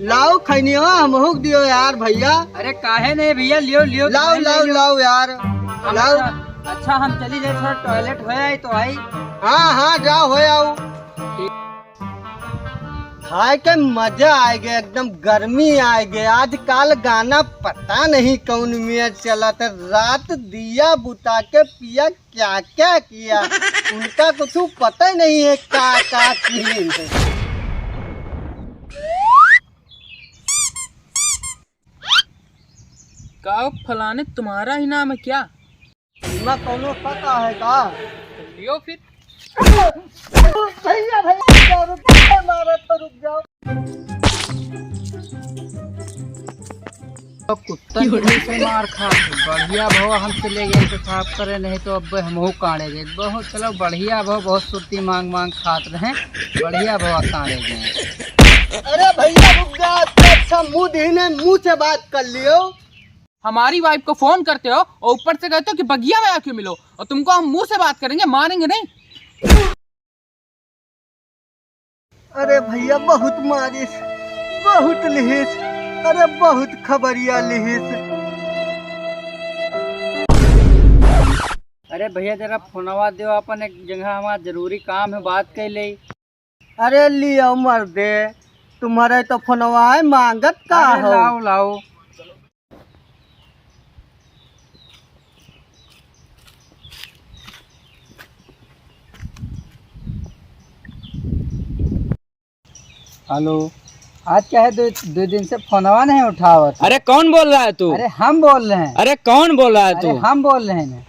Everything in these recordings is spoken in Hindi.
लाओ खैनिया हमहुक दियो यार भैया। अरे काहे नहीं भैया, लियो लियो। लाओ लाओ लाओ यार लाओ। अच्छा हम चली जाए, थोड़ा टॉयलेट हो आई तो आई। हाँ हाँ जाओ हो आओ। खाए के मजा आएगा, एकदम गर्मी आएगे। आजकल गाना पता नहीं कौन में चला था, रात दिया बुता के पिया क्या क्या किया, उनका कुछ पता ही नहीं है क्या किए। का फलाने तुम्हारा ही नाम है क्या? ना कौनो पता है का? लियो फिर। भैया भैया रुक जाओ, मारो तो रुक जाओ। तो कुत्ता से मार खा बढ़िया भव हमसे ले गए तो साफ करे, नहीं तो अब हमहू काढ़े गए। बहुत चलो बढ़िया भव, बहुत सुर्ती मांग मांग खात रहे, बढ़िया भव काढ़े गए। अरे भैया रुक जाओ, अच्छा मुँह देने मुँह से बात कर लियो। हमारी वाइफ को फोन करते हो और ऊपर से कहते हो कि बगिया में आके मिलो, और तुमको हम मुंह से बात करेंगे, मारेंगे नहीं। अरे भैया बहुत मारिस, बहुत लिहिस, अरे बहुत खबरिया लिहिस। अरे भैया जरा फोनवा दो, अपन एक जगह हमारा जरूरी काम है, बात कर ले। अरे लियो मर्दे, तुम्हारे तो फोनवा है मांगत का हो। लाओ लाओ। हेलो, आज क्या है, दो दिन से फोनवा नहीं उठावत। अरे कौन बोल रहा है तू? अरे हम बोल रहे हैं। अरे कौन बोल रहा है तू? अरे हम बोल रहे हैं।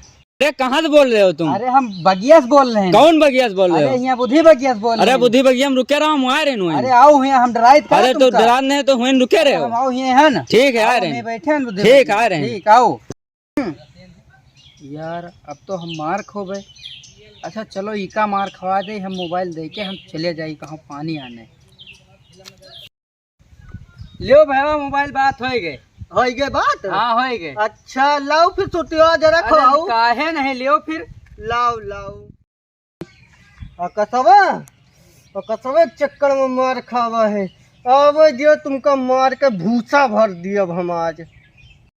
अरे कहाँ से बोल रहे हो तुम? अरे हम बगियास बोल रहे हैं। कौन बगियास बोल रहे हो? अरे यहाँ बुद्धि बगियास बोल रहे अरे हैं। बुद्धि बगिया हम रुके रहो, हम आ रहे हैं। अरे आओ यहाँ, हम डराइट कर। अरे तो डरात नहीं तो हुए रुके रहे हम हो। आओ यहाँ है ना। ठीक है आ रहे हैं, बैठे हैं बुद्धि। ठीक आ रहे हैं। ठीक आओ। यार अब तो हम मार खो गए। अच्छा चलो इका मार खवा दे, हम मोबाइल दे के हम चले जाए कहाँ पानी आने। लियो भैया मोबाइल, बात हो गए। हो गए बात? हाँ हो गए। अच्छा लाओ फिर सुतियो जरा खाओ। काहे नहीं, लियो फिर। लाओ लाओ। कसवे चक्कर में मार खावा है। अब जो तुमका मार के भूसा भर दिया हम आज।